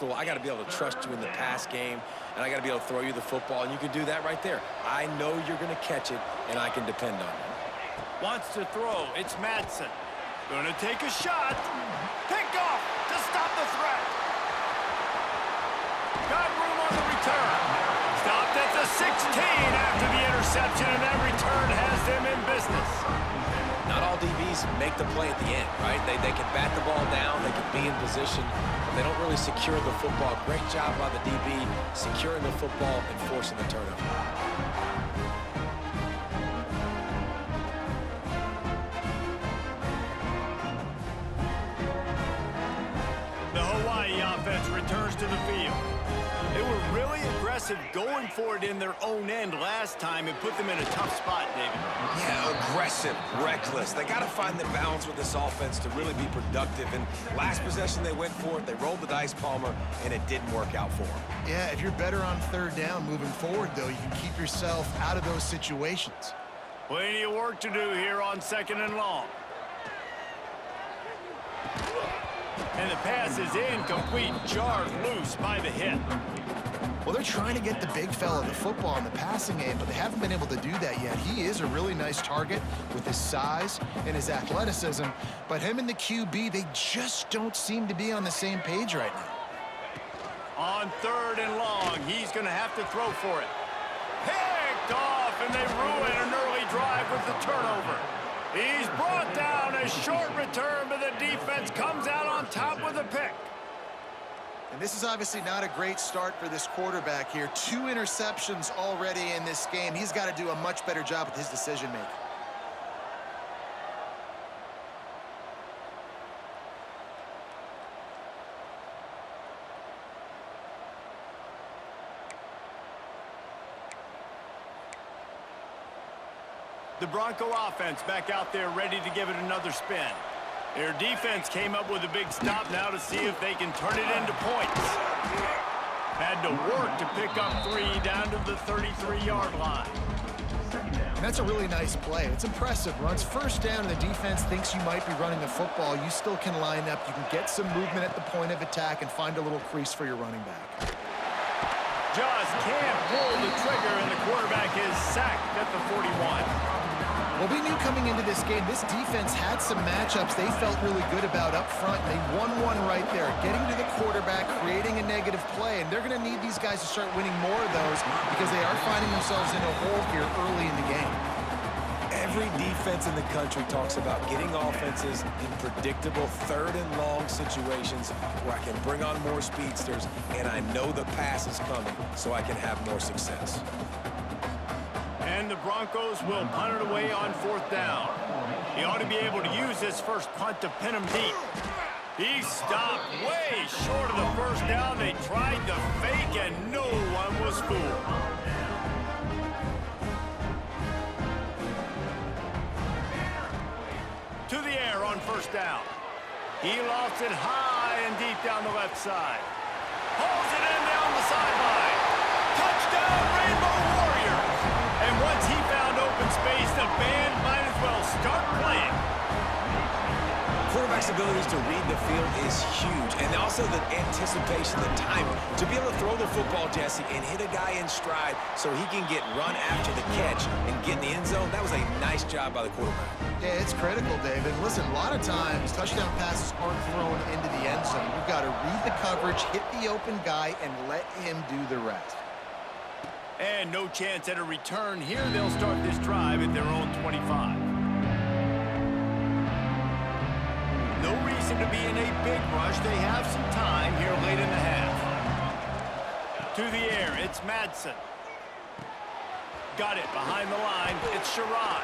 Barstool, I got to be able to trust you in the pass game, and I got to be able to throw you the football, and you can do that right there. I know you're going to catch it, and I can depend on you. Wants to throw. It's Madsen. Going to take a shot. Picked off to stop the threat. Got room on the return. Stopped at the 16 after the interception, and that return has them in business. Not all DBs make the play at the end, right? They can bat the ball down, they can be in position, but they don't really secure the football. Great job by the DB securing the football and forcing the turnover. The Hawaii offense returns to the field. They were really aggressive going for it in their own end last time and put them in a tough spot, David. Yeah, aggressive, reckless. They got to find the balance with this offense to really be productive. And last possession, they went for it. They rolled the dice, Palmer, and it didn't work out for them. Yeah, if you're better on third down moving forward, though, you can keep yourself out of those situations. Plenty of work to do here on 2nd and long. And the pass is incomplete, jarred loose by the hit. Well, they're trying to get the big fella the football in the passing game, but they haven't been able to do that yet. He is a really nice target with his size and his athleticism, but him and the QB, they just don't seem to be on the same page right now. On 3rd and long, he's going to have to throw for it. Picked off, and they ruin an early drive with the turnover. He's brought down, a short return, but the defense comes out on top with a pick. And this is obviously not a great start for this quarterback here. 2 interceptions already in this game. He's got to do a much better job with his decision-making. The Bronco offense back out there ready to give it another spin. Their defense came up with a big stop now to see if they can turn it into points. Had to work to pick up 3 down to the 33-yard line. And that's a really nice play. It's impressive. Runs first down, and the defense thinks you might be running the football. You still can line up. You can get some movement at the point of attack and find a little crease for your running back. Just can't pull the trigger, and the quarterback is sacked at the 41. Well, we knew coming into this game, this defense had some matchups they felt really good about up front. They won one right there, getting to the quarterback, creating a negative play, and they're going to need these guys to start winning more of those because they are finding themselves in a hole here early in the game. Every defense in the country talks about getting offenses in predictable 3rd and long situations where I can bring on more speedsters, and I know the pass is coming, so I can have more success. And the Broncos will punt it away on 4th down. He ought to be able to use this first punt to pin him deep. He stopped way short of the first down. They tried to fake, and no one was fooled. To the air on 1st down. He lofts it high and deep down the left side. Pulls it in down the sideline. Touchdown, Rainbow Warriors! And once he found open space, the band might as well start playing. Quarterback's abilities to read the field is huge, and also the anticipation, the timing. To be able to throw the football, Jesse, and hit a guy in stride so he can get run after the catch and get in the end zone, that was a nice job by the quarterback. Yeah, it's critical, David. Listen, a lot of times, touchdown passes aren't thrown into the end zone. You've got to read the coverage, hit the open guy, and let him do the rest. And no chance at a return here. They'll start this drive at their own 25. No reason to be in a big rush. They have some time here late in the half. To the air, it's Madsen. Got it behind the line. It's Sherrod.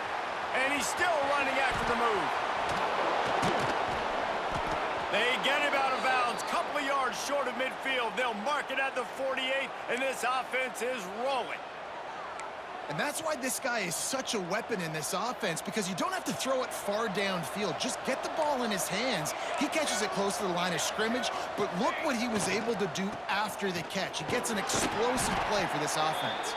And he's still running after the move. They get him out of bounds, couple of yards short of midfield. They'll mark it at the 48, and this offense is rolling. And that's why this guy is such a weapon in this offense, because you don't have to throw it far downfield. Just get the ball in his hands. He catches it close to the line of scrimmage, but look what he was able to do after the catch. He gets an explosive play for this offense.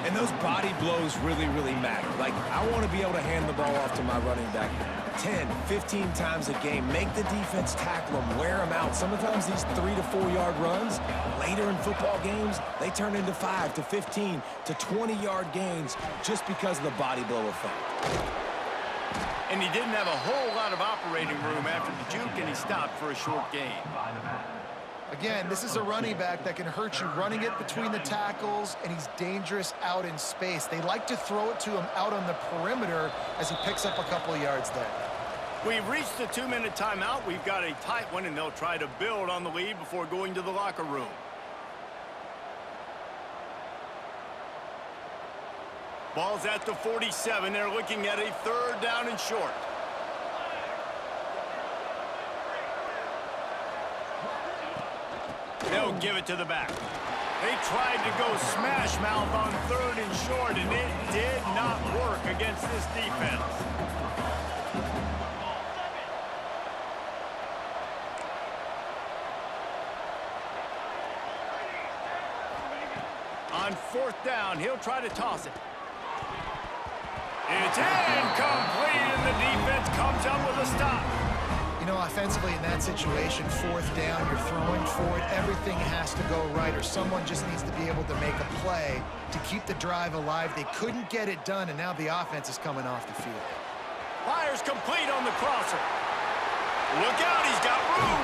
And those body blows really, really matter. Like, I want to be able to hand the ball off to my running back 10, 15 times a game. Make the defense tackle them, wear them out. Sometimes these 3 to 4 yard runs, later in football games, they turn into 5 to 15 to 20-yard gains just because of the body blow effect. And he didn't have a whole lot of operating room after the juke, and he stopped for a short gain. Again, this is a running back that can hurt you running it between the tackles, and he's dangerous out in space. They like to throw it to him out on the perimeter as he picks up a couple of yards there. We've reached the 2-minute timeout. We've got a tight one, and they'll try to build on the lead before going to the locker room. Ball's at the 47. They're looking at a 3rd down and short. They'll give it to the back. They tried to go smash mouth on 3rd and short, and it did not work against this defense. On 4th down, he'll try to toss it. It's incomplete, and the defense comes up with a stop. You know, offensively in that situation, 4th down, you're throwing for it. Everything has to go right, or someone just needs to be able to make a play to keep the drive alive. They couldn't get it done, and now the offense is coming off the field. Fires complete on the crosser. Look out, he's got room.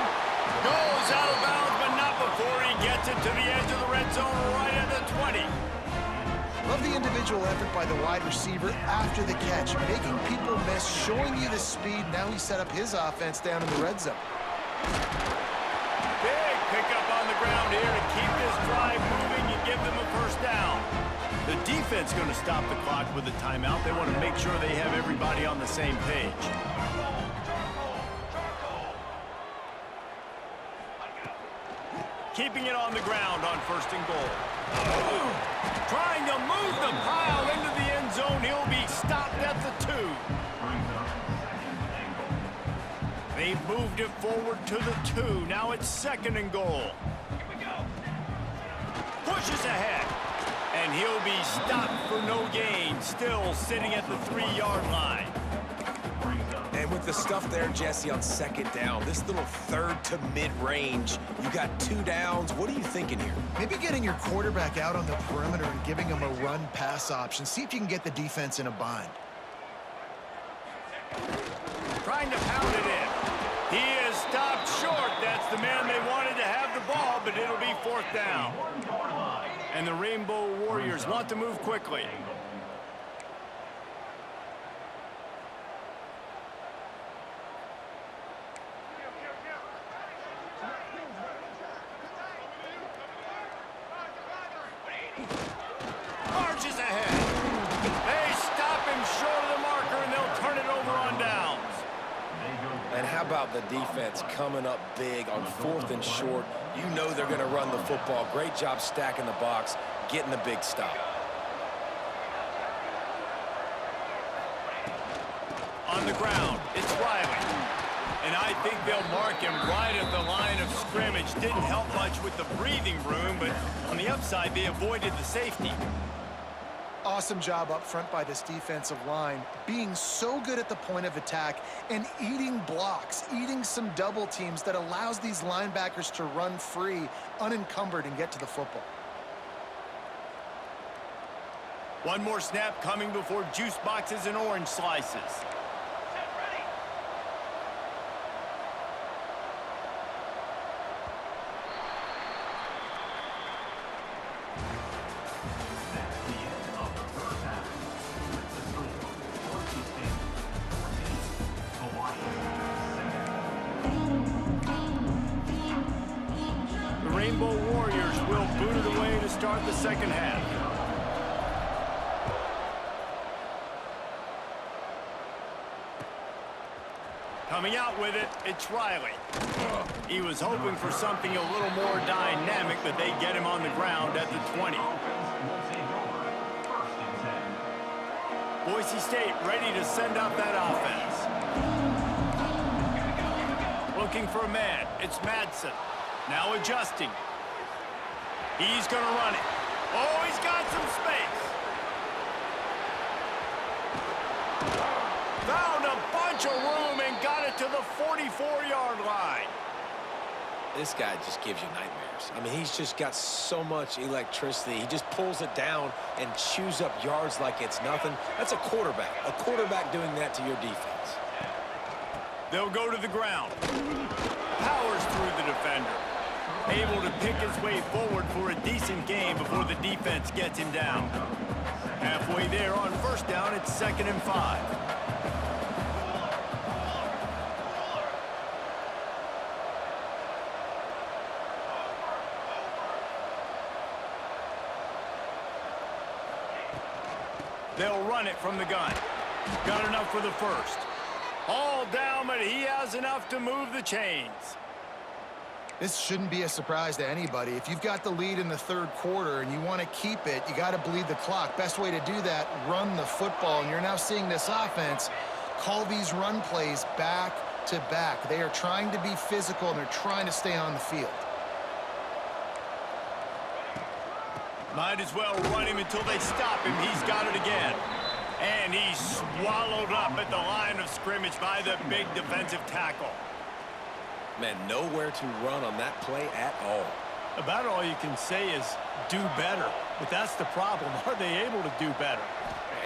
Goes out of bounds, but not before he gets it to the edge of the red zone right at the 20. Love the individual effort by the wide receiver after the catch, making people miss, showing you the speed. Now he set up his offense down in the red zone. Big pickup on the ground here to keep this drive moving and give them a 1st down. The defense going to stop the clock with a timeout. They want to make sure they have everybody on the same page. Keeping it on the ground on 1st and goal. Trying to move the pile into the end zone. He'll be stopped at the 2. They've moved it forward to the 2. Now it's 2nd and goal. Pushes ahead. And he'll be stopped for no gain. Still sitting at the 3-yard line. And with the stuff there, Jesse, on 2nd down, this little 3rd to mid-range, you got 2 downs. What are you thinking here? Maybe getting your quarterback out on the perimeter and giving him a run-pass option. See if you can get the defense in a bind. Trying to pound it in. He is stopped short. That's the man they wanted to have the ball, but it'll be 4th down. And the Rainbow Warriors want to move quickly. Marches ahead. They stop him short of the marker, and they'll turn it over on downs. And how about the defense coming up big on 4th and short? You know they're going to run the football. Great job stacking the box, getting the big stop. On the ground, it's Riley. And I think they'll mark him right at the line of scrimmage. Didn't help much with the breathing room, but on the upside, they avoided the safety. Awesome job up front by this defensive line, being so good at the point of attack and eating blocks, eating some double teams that allows these linebackers to run free, unencumbered, and get to the football. One more snap coming before juice boxes and orange slices. Rainbow Warriors will boot it away to start the 2nd half. Coming out with it, it's Riley. He was hoping for something a little more dynamic, but they get him on the ground at the 20. Boise State ready to send out that offense. Looking for a man, it's Madsen. Now adjusting. He's going to run it. Oh, he's got some space. Found a bunch bunch of room and got it to the 44-yard line. This guy just gives you nightmares. I mean, he's just got so much electricity. He just pulls it down and chews up yards like it's nothing. That's a quarterback. A quarterback doing that to your defense. They'll go to the ground. Powers through the defender. Able to pick his way forward for a decent gain before the defense gets him down. Halfway there on first down, it's 2nd and 5. They'll run it from the gun. Got enough for the first. All down, but he has enough to move the chains. This shouldn't be a surprise to anybody. If you've got the lead in the third quarter and you want to keep it, you got to bleed the clock. Best way to do that, run the football. And you're now seeing this offense call these run plays back to back. They are trying to be physical, and they're trying to stay on the field. Might as well run him until they stop him. He's got it again. And he's swallowed up at the line of scrimmage by the big defensive tackle. Man, nowhere to run on that play at all. About all you can say is do better. But that's the problem. Are they able to do better?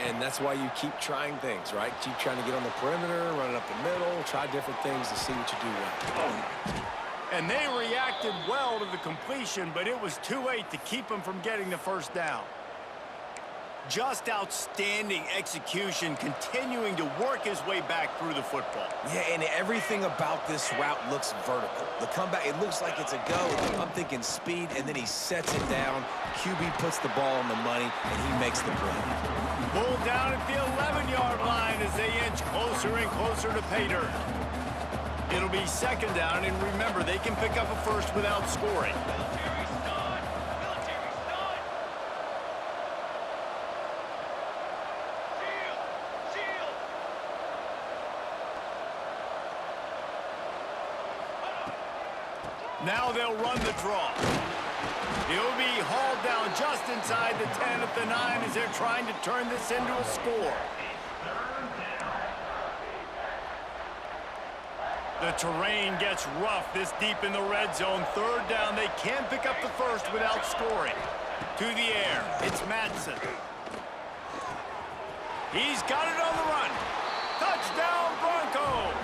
And that's why you keep trying things, right? Keep trying to get on the perimeter, run it up the middle, try different things to see what you do well. And they reacted well to the completion, but it was too late to keep him from getting the first down. Just outstanding execution, continuing to work his way back through the football. Yeah, and everything about this route looks vertical. The comeback, it looks like it's a go. I'm thinking speed, and then he sets it down. QB puts the ball on the money, and he makes the play. Pulled down at the 11-yard line as they inch closer and closer to pay dirt. It'll be 2nd down, and remember, they can pick up a first without scoring. Now they'll run the draw. He'll be hauled down just inside the 10 at the 9 as they're trying to turn this into a score. The terrain gets rough this deep in the red zone. 3rd down, they can't pick up the first without scoring. To the air, it's Madsen. He's got it on the run. Touchdown, Broncos!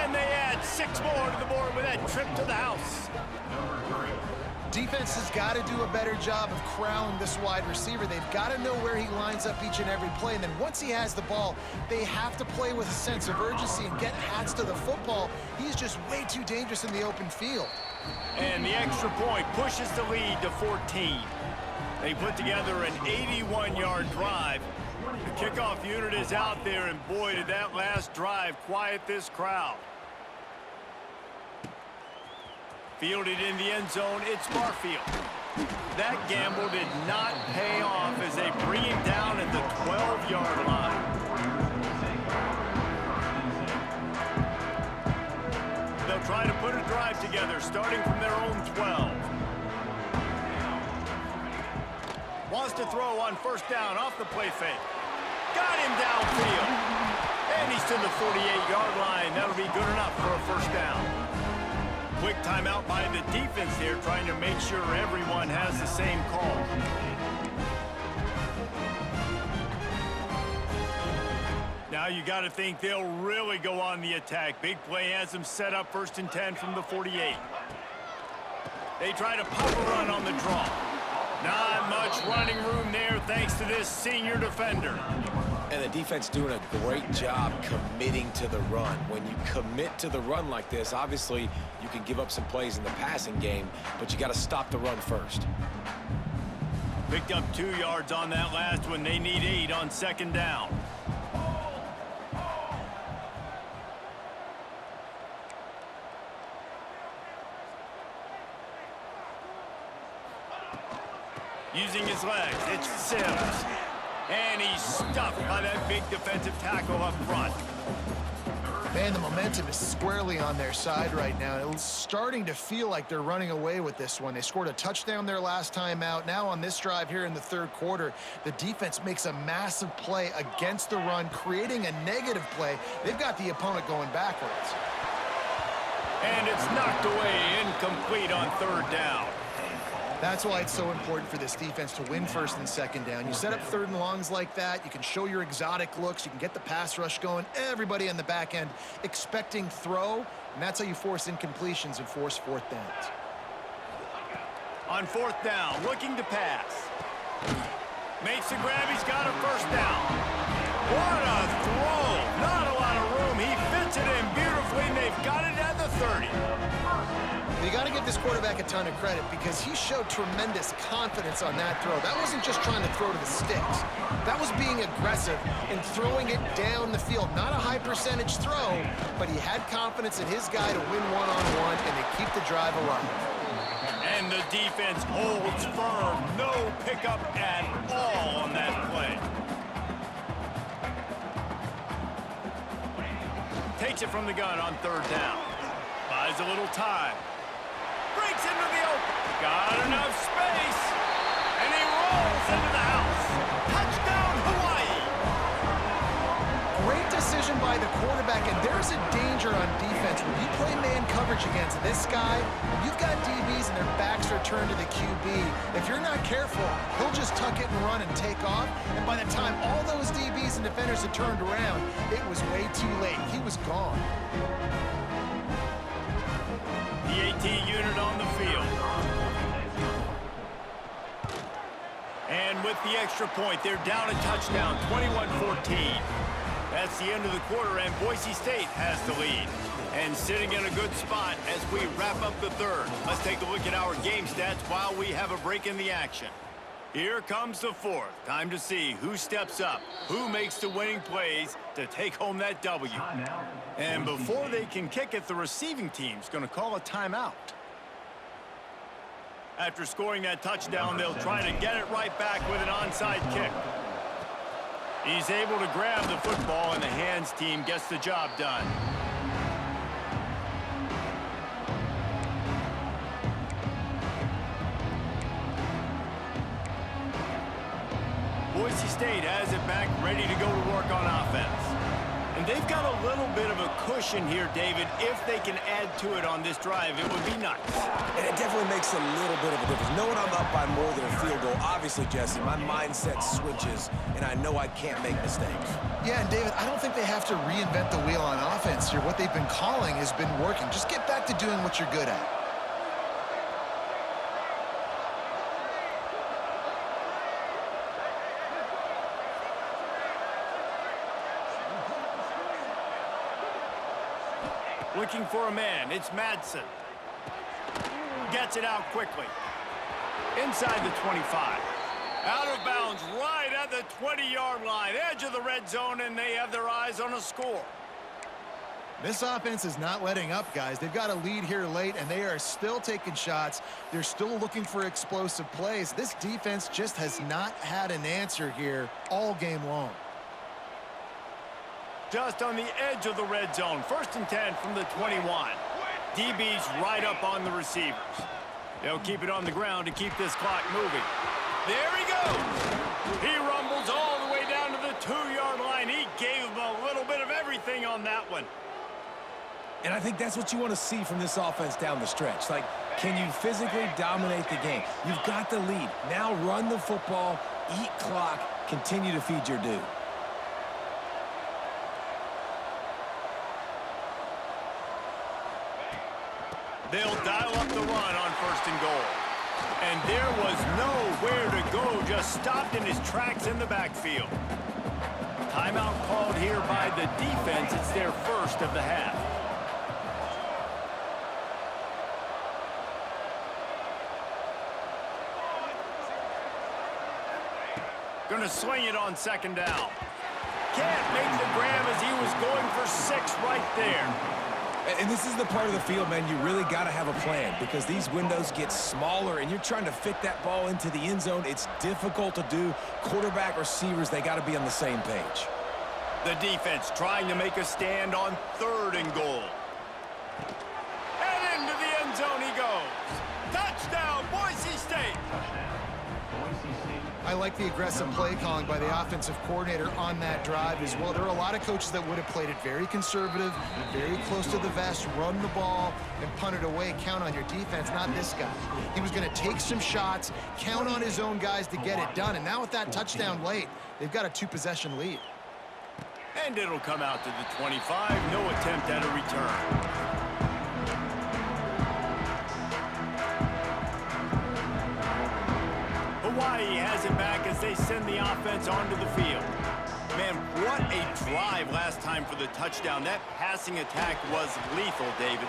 And they add 6 more to the board with that trip to the house. Defense has got to do a better job of corralling this wide receiver. They've got to know where he lines up each and every play. And then once he has the ball, they have to play with a sense of urgency and get Hats to the football. He's just way too dangerous in the open field. And the extra point pushes the lead to 14. They put together an 81-yard drive. The kickoff unit is out there, and boy, did that last drive quiet this crowd. Fielded in the end zone, it's Barfield. That gamble did not pay off as they bring him down at the 12-yard line. They'll try to put a drive together, starting from their own 12. Wants to throw on 1st down off the play fake. Got him downfield. And he's to the 48-yard line. That'll be good enough for a 1st down. Quick timeout by the defense here, trying to make sure everyone has the same call. Now you got to think they'll really go on the attack. Big play has them set up 1st and 10 from the 48. They try to pop a run on the draw. Not much running room there thanks to this senior defender. And the defense doing a great job committing to the run. When you commit to the run like this, obviously you can give up some plays in the passing game, but you got to stop the run first. Picked up 2 yards on that last one. They need 8 on 2nd down. Using his legs, it's Sims. And he's stuffed by that big defensive tackle up front. Man, the momentum is squarely on their side right now. It's starting to feel like they're running away with this one. They scored a touchdown their last time out. Now on this drive here in the third quarter, the defense makes a massive play against the run, creating a negative play. They've got the opponent going backwards. And it's knocked away, incomplete on third down. That's why it's so important for this defense to win first and second down. You set up third and longs like that, you can show your exotic looks, you can get the pass rush going, everybody on the back end expecting throw, and that's how you force incompletions and force fourth downs. On fourth down, looking to pass. Makes the grab, he's got a first down. What a throw! Not a lot of room, he fits it in beautifully, and they've got it at the 30. You got to give this quarterback a ton of credit because he showed tremendous confidence on that throw. That wasn't just trying to throw to the sticks. That was being aggressive and throwing it down the field. Not a high percentage throw, but he had confidence in his guy to win one-on-one and to keep the drive alive. And the defense holds firm. No pickup at all on that play. Takes it from the gun on third down. Buys a little time. Breaks into the open. Got enough space. And he rolls into the house. Touchdown, Hawaii. Great decision by the quarterback, and there's a danger on defense. When you play man coverage against this guy, you've got DBs and their backs are turned to the QB. If you're not careful, he'll just tuck it and run and take off. And by the time all those DBs and defenders had turned around, it was way too late. He was gone. The AT unit on the field. And with the extra point, they're down a touchdown, 21-14. That's the end of the quarter, and Boise State has the lead. And sitting in a good spot as we wrap up the third. Let's take a look at our game stats while we have a break in the action. Here comes the fourth. Time to see who steps up, who makes the winning plays to take home that W. And before they can kick it, the receiving team's going to call a timeout. After scoring that touchdown, they'll try to get it right back with an onside kick. He's able to grab the football, and the hands team gets the job done. Boise State has it back, ready to go to work on offense. And they've got a little bit of a cushion here, David. If they can add to it on this drive, it would be nice. And it definitely makes a little bit of a difference. Knowing I'm up by more than a field goal, obviously, Jesse, my mindset switches, and I know I can't make mistakes. Yeah, and David, I don't think they have to reinvent the wheel on offense here. What they've been calling has been working. Just get back to doing what you're good at. Looking for a man, it's Madsen. Gets it out quickly. Inside the 25. Out of bounds, right at the 20-yard line. Edge of the red zone, and they have their eyes on a score. This offense is not letting up, guys. They've got a lead here late, and they are still taking shots. They're still looking for explosive plays. This defense just has not had an answer here all game long. Just on the edge of the red zone. 1st and 10 from the 21. DB's right up on the receivers. They'll keep it on the ground to keep this clock moving. There he goes. He rumbles all the way down to the 2-yard line. He gave them a little bit of everything on that one. And I think that's what you want to see from this offense down the stretch. Like, can you physically dominate the game? You've got the lead. Now run the football, eat clock, continue to feed your dude. They'll dial up the run on 1st and goal. And there was nowhere to go, just stopped in his tracks in the backfield. Timeout called here by the defense. It's their first of the half. Gonna swing it on 2nd down. Can't make the grab as he was going for 6 right there. And this is the part of the field, man, you really got to have a plan because these windows get smaller and you're trying to fit that ball into the end zone. It's difficult to do. Quarterback, receivers, they got to be on the same page. The defense trying to make a stand on 3rd and goal. And into the end zone he goes. Touchdown, Boise State. I like the aggressive play calling by the offensive coordinator on that drive as well. There are a lot of coaches that would have played it very conservative, very close to the vest, run the ball, and punt it away. Count on your defense, not this guy. He was going to take some shots, count on his own guys to get it done. And now with that touchdown late, they've got a 2-possession lead. And it'll come out to the 25. No attempt at a return. Hawaii has it back as they send the offense onto the field. Man, what a drive last time for the touchdown. That passing attack was lethal, David.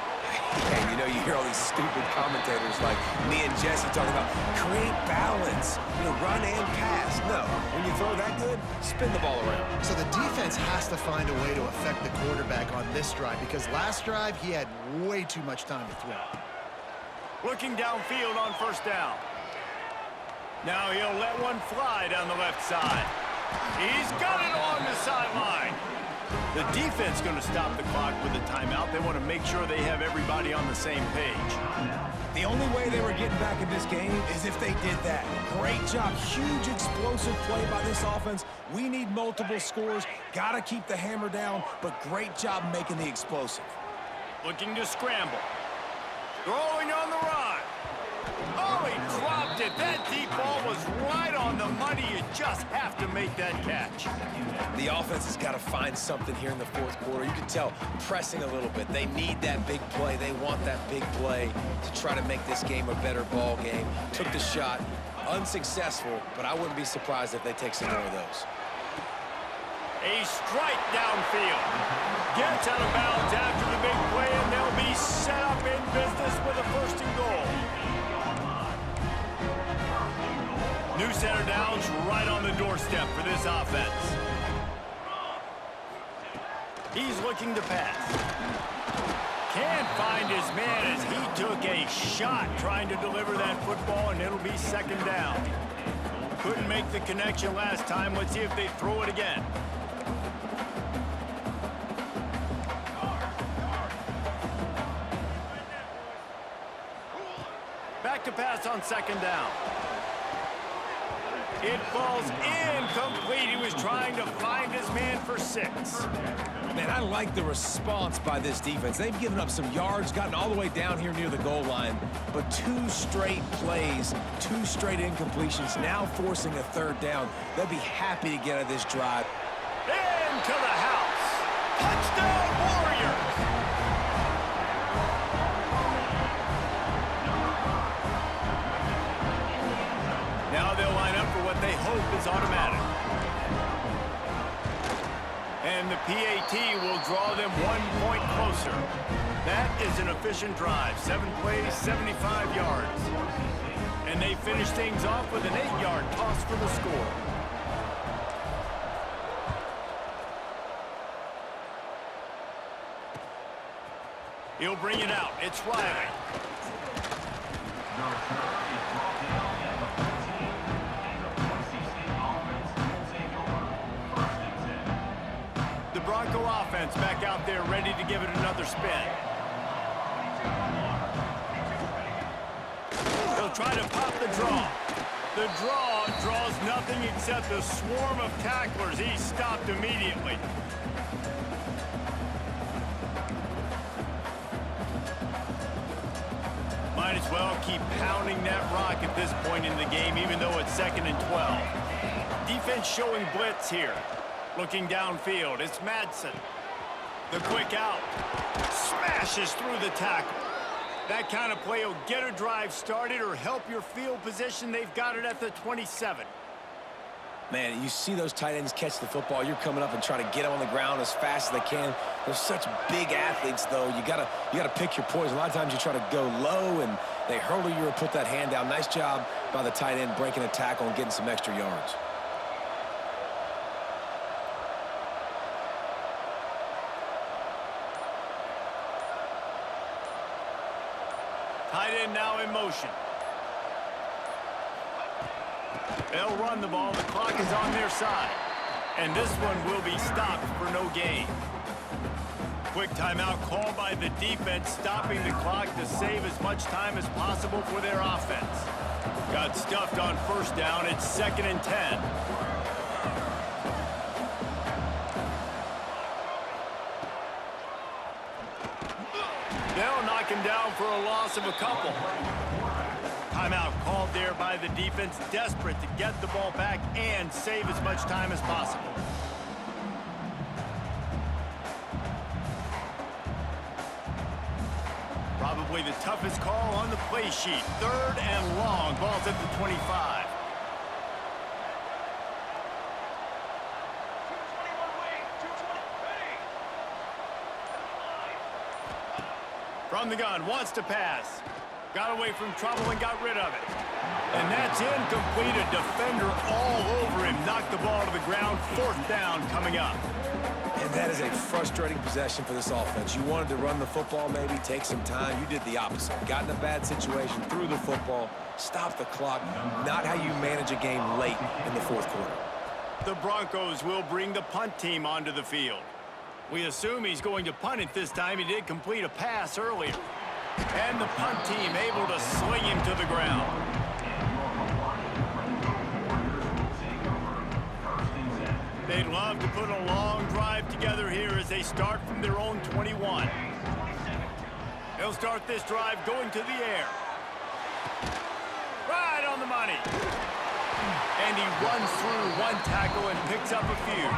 And you know, you hear all these stupid commentators like me and Jesse talking about create balance, run and pass. No, when you throw that good, spin the ball around. So the defense has to find a way to affect the quarterback on this drive because last drive he had way too much time to throw. Looking downfield on 1st down. Now he'll let one fly down the left side. He's got it along the sideline. The defense going to stop the clock with a timeout. They want to make sure they have everybody on the same page. The only way they were getting back in this game is if they did that. Great job. Huge explosive play by this offense. We need multiple scores. Got to keep the hammer down, but great job making the explosive. Looking to scramble. Throwing on the run. Oh, he dropped it. That deep ball was right on the money. You just have to make that catch. The offense has got to find something here in the 4th quarter. You can tell pressing a little bit. They need that big play. They want that big play to try to make this game a better ball game. Took the shot. Unsuccessful, but I wouldn't be surprised if they take some more of those. A strike downfield. Gets out of bounds after the big play, and they'll be set up in business with a 1st and goal. New center downs right on the doorstep for this offense. He's looking to pass. Can't find his man as he took a shot trying to deliver that football, and it'll be 2nd down. Couldn't make the connection last time. Let's see if they throw it again. Back to pass on 2nd down. It falls incomplete. He was trying to find his man for 6. Man, I like the response by this defense. They've given up some yards, gotten all the way down here near the goal line, but 2 straight plays, 2 straight incompletions, now forcing a 3rd down. They'll be happy to get out of this drive. Into the house. Touchdown, Warriors! Now they'll line up for what they hope is automatic. And the PAT will draw them 1 point closer. That is an efficient drive. 7 plays, 75 yards. And they finish things off with an 8-yard toss for the score. He'll bring it out. It's Riley. The Bronco offense back out there ready to give it another spin. They'll try to pop the draw. The draw draws nothing except a swarm of tacklers. He's stopped immediately. Might as well keep pounding that rock at this point in the game, even though it's 2nd and 12. Defense showing blitz here. Looking downfield, it's Madsen. The quick out. Smashes through the tackle. That kind of play will get a drive started or help your field position. They've got it at the 27. Man, you see those tight ends catch the football, you're coming up and trying to get them on the ground as fast as they can. They're such big athletes, though. You gotta pick your poison. A lot of times you try to go low, and they hurdle you or put that hand down. Nice job by the tight end breaking a tackle and getting some extra yards. Tight end now in motion. They'll run the ball. The clock is on their side. And this one will be stopped for no gain. Quick timeout called by the defense, stopping the clock to save as much time as possible for their offense. Got stuffed on first down. It's 2nd and 10. They'll knock him down for a loss of a couple. Timeout called there by the defense, desperate to get the ball back and save as much time as possible. Probably the toughest call on the play sheet. 3rd and long. Ball's at the 25. From the gun, wants to pass. Got away from trouble and got rid of it. And that's incomplete. A defender all over him. Knocked the ball to the ground. 4th down coming up. And that is a frustrating possession for this offense. You wanted to run the football, maybe take some time. You did the opposite. Got in a bad situation, threw the football, stopped the clock. Not how you manage a game late in the 4th quarter. The Broncos will bring the punt team onto the field. We assume he's going to punt it this time. He did complete a pass earlier. And the punt team able to sling him to the ground. They'd love to put a long drive together here as they start from their own 21. They'll start this drive going to the air. Right on the money. And he runs through one tackle and picks up a few.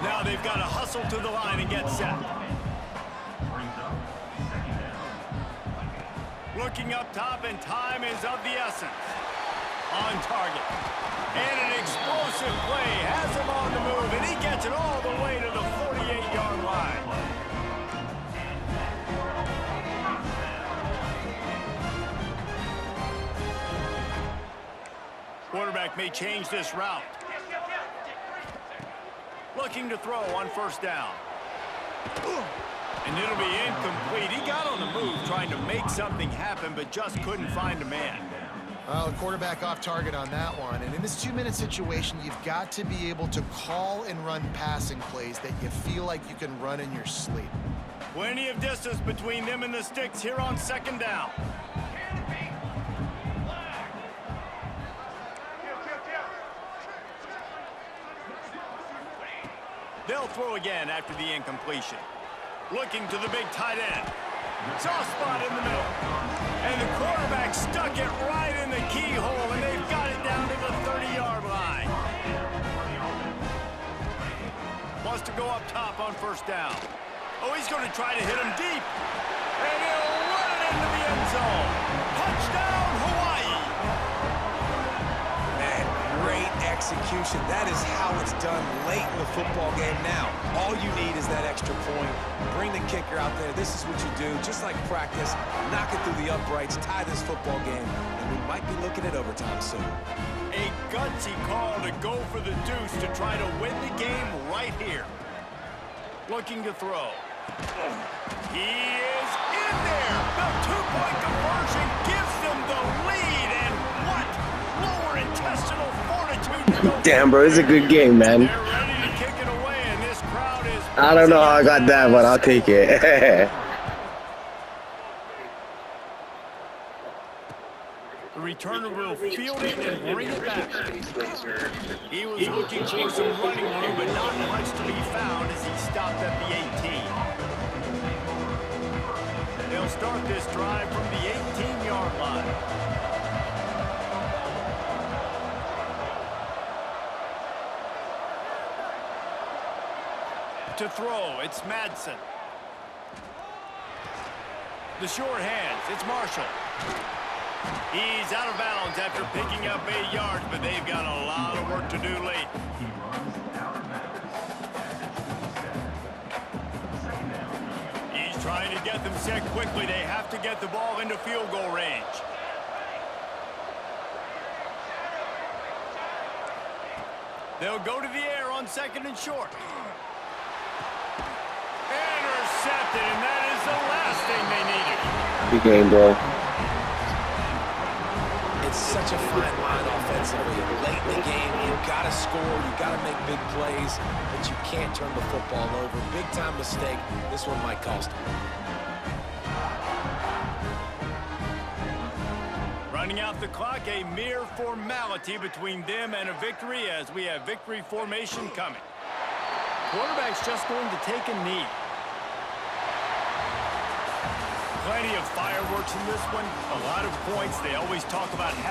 Now they've got to hustle to the line and get set. Looking up top, and time is of the essence. On target. And an explosive play has him on the move, and he gets it all the way to the 48-yard line. Quarterback may change this route. Looking to throw on 1st down. And it'll be incomplete. He got on the move trying to make something happen, but just couldn't find a man. Well, the quarterback off target on that one. And in this 2-minute situation, you've got to be able to call and run passing plays that you feel like you can run in your sleep. Plenty of distance between them and the sticks here on 2nd down. They'll throw again after the incompletion. Looking to the big tight end. Soft spot in the middle. And the quarterback stuck it right in the keyhole, and they've got it down to the 30-yard line. Wants to go up top on 1st down. Oh, he's going to try to hit him deep. And he'll run it into the end zone. Touchdown, Hawaii. Man, great execution. That is how it's done late in the football game now. All you need is that extra point. Bring the kicker out there. This is what you do. Just like practice, knock it through the uprights, tie this football game, and we might be looking at overtime soon. A gutsy call to go for the deuce to try to win the game right here. Looking to throw. He is in there. The 2-point conversion gives them the lead, and what lower intestinal fortitude. Damn, bro, it's a good game, man. They're ready to kick it away, and this crowd is... I don't know how I got that, but I'll take it. The returner will field it and bring it back. He was looking for some running room, but not much to be found as he stopped at the 18. They'll start this drive from the 18-yard line. To throw, it's Madsen. The short hands, it's Marshall. He's out of bounds after picking up 8 yards, but they've got a lot of work to do late. He's trying to get them set quickly. They have to get the ball into field goal range. They'll go to the air on 2nd and short. Intercepted, and that is the last thing they needed. Good game, bro. it's such a fine line offensively. Late in the game, you've got to score, you've got to make big plays, but you can't turn the football over. Big-time mistake. This one might cost him. Running out the clock, a mere formality between them and a victory as we have victory formation coming. Quarterback's just going to take a knee. Plenty of fireworks in this one. A lot of points. They always talk about having